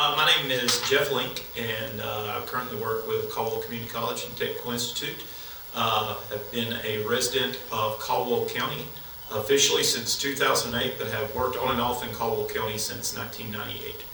My name is Jeff Link, and I currently work with Caldwell Community College and Technical Institute. I've been a resident of Caldwell County officially since 2008, but have worked on and off in Caldwell County since 1998.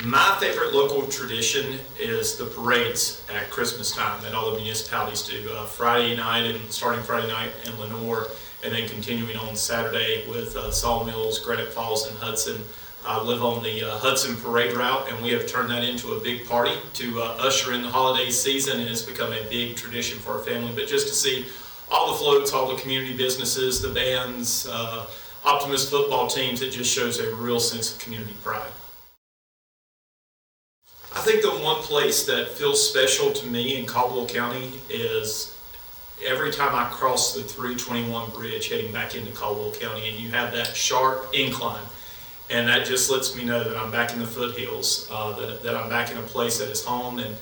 My favorite local tradition is the parades at Christmas time that all the municipalities do. Friday night and starting Friday night in Lenoir, and then continuing on Saturday with Sawmills, Granite Falls, and Hudson. I live on the Hudson Parade route, and we have turned that into a big party to usher in the holiday season, and it's become a big tradition for our family. But just to see all the floats, all the community businesses, the bands, Optimist football teams, it just shows a real sense of community pride. I think the one place that feels special to me in Caldwell County is every time I cross the 321 bridge heading back into Caldwell County, and you have that sharp incline, and that just lets me know that I'm back in the foothills, that I'm back in a place that is home. And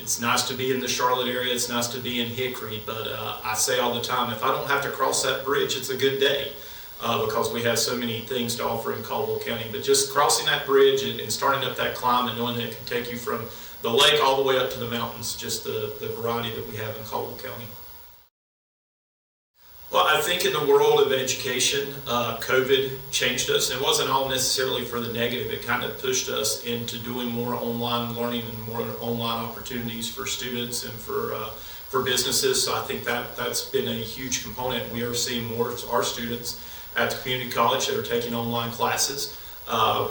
it's nice to be in the Charlotte area, it's nice to be in Hickory, but I say all the time, if I don't have to cross that bridge, it's a good day. Because we have so many things to offer in Caldwell County. But just crossing that bridge and starting up that climb and knowing that it can take you from the lake all the way up to the mountains, just the variety that we have in Caldwell County. Well, I think in the world of education, COVID changed us. It wasn't all necessarily for the negative. It kind of pushed us into doing more online learning and more online opportunities for students and for businesses. So I think that's been a huge component. We are seeing more of our students at the community college that are taking online classes,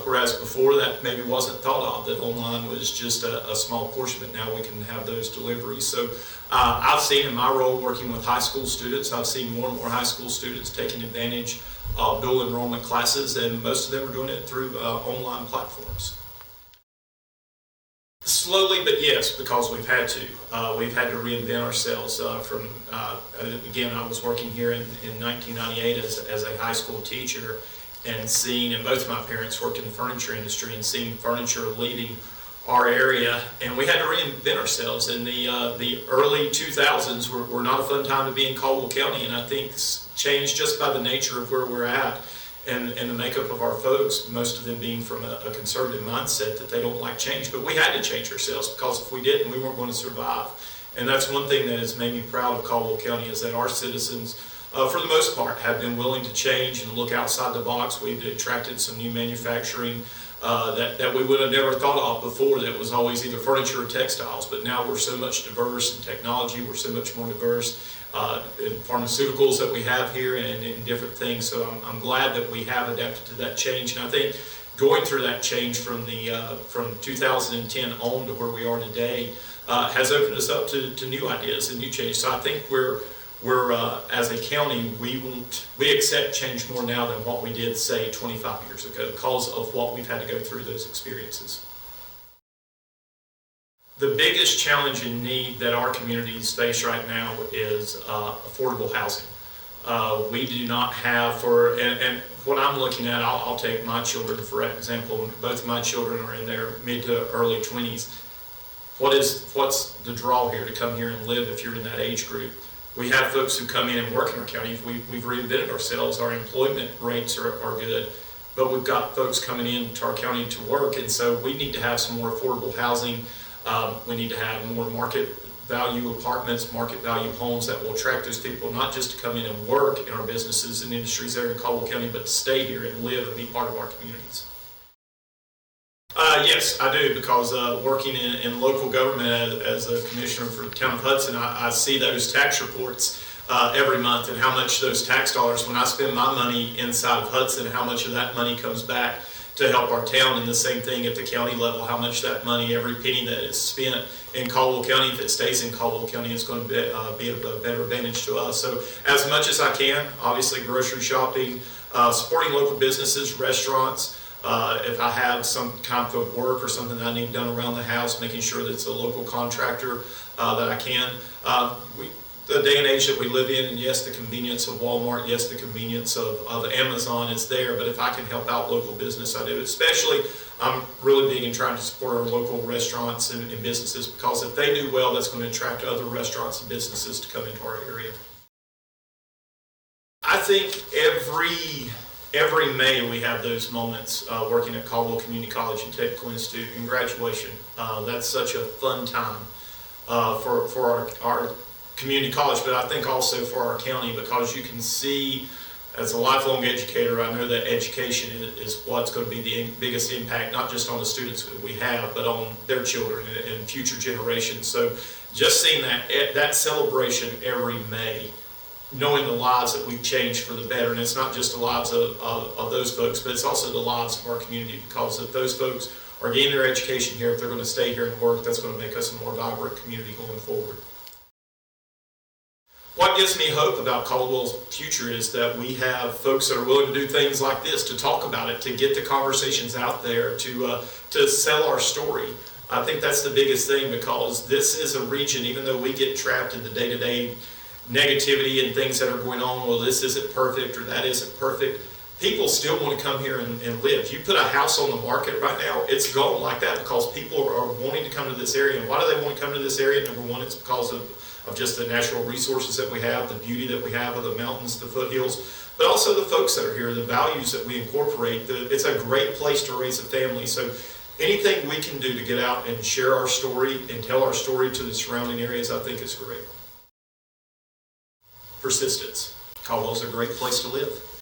whereas before that maybe wasn't thought of, that online was just a small portion, but now we can have those deliveries. So I've seen in my role working with high school students, I've seen more and more high school students taking advantage of dual enrollment classes, and most of them are doing it through online platforms. Slowly, but yes, because we've had to. We've had to reinvent ourselves again, I was working here in 1998 as a high school teacher, and both of my parents worked in the furniture industry, and seeing furniture leaving our area, and we had to reinvent ourselves. In the early 2000s were not a fun time to be in Caldwell County, and I think it's changed just by the nature of where we're at. And the makeup of our folks, most of them being from a conservative mindset that they don't like change. But we had to change ourselves, because if we didn't, we weren't going to survive. And that's one thing that has made me proud of Caldwell County, is that our citizens, for the most part, have been willing to change and look outside the box. We've attracted some new manufacturing that we would have never thought of before, that was always either furniture or textiles. But now we're so much diverse in technology, we're so much more diverse in pharmaceuticals that we have here, and in different things. So I'm glad that we have adapted to that change. And I think going through that change from 2010 on to where we are today has opened us up to new ideas and new change. So I think we're as a county, we accept change more now than what we did, say, 25 years ago, because of what we've had to go through those experiences. The biggest challenge and need that our communities face right now is affordable housing. We do not have, and what I'm looking at, I'll take my children for example. Both of my children are in their mid to early 20s. What's the draw here to come here and live if you're in that age group? We have folks who come in and work in our county. We've reinvented ourselves. Our employment rates are good, but we've got folks coming into our county to work, and so we need to have some more affordable housing. We need to have more market value apartments, market value homes that will attract those people, not just to come in and work in our businesses and industries there in Caldwell County, but to stay here and live and be part of our communities. Yes, I do, because working in local government as a commissioner for the town of Hudson, I see those tax reports every month, and how much those tax dollars, when I spend my money inside of Hudson, how much of that money comes back to help our town. And the same thing at the county level, how much that money, every penny that is spent in Caldwell County, if it stays in Caldwell County, is going to be of a better advantage to us. So as much as I can, obviously grocery shopping, supporting local businesses, restaurants. If I have some kind of work or something that I need done around the house, making sure that it's a local contractor that I can. The day and age that we live in, and yes, the convenience of Walmart, yes, the convenience of Amazon is there, but if I can help out local business, I do. Especially, I'm really big in trying to support our local restaurants and businesses, because if they do well, that's going to attract other restaurants and businesses to come into our area. I think every Every May we have those moments working at Caldwell Community College and Technical Institute in graduation. That's such a fun time for our community college, but I think also for our county, because you can see, as a lifelong educator, I know that education is what's going to be the biggest impact, not just on the students that we have, but on their children and future generations. So just seeing that celebration every May, knowing the lives that we've changed for the better, and it's not just the lives of those folks, but it's also the lives of our community, because if those folks are getting their education here, if they're going to stay here and work, that's going to make us a more vibrant community going forward. What gives me hope about Caldwell's future is that we have folks that are willing to do things like this, to talk about it, to get the conversations out there, to sell our story. I think that's the biggest thing, because this is a region, even though we get trapped in the day-to-day negativity and things that are going on, well, this isn't perfect or that isn't perfect, people still want to come here and live. You put a house on the market right now, it's gone like that, because people are wanting to come to this area. And why do they want to come to this area? Number one, it's because of just the natural resources that we have, the beauty that we have of the mountains, the foothills, but also the folks that are here, the values that we incorporate. It's a great place to raise a family. So anything we can do to get out and share our story and tell our story to the surrounding areas, I think is great. Persistence. Caldwell's a great place to live.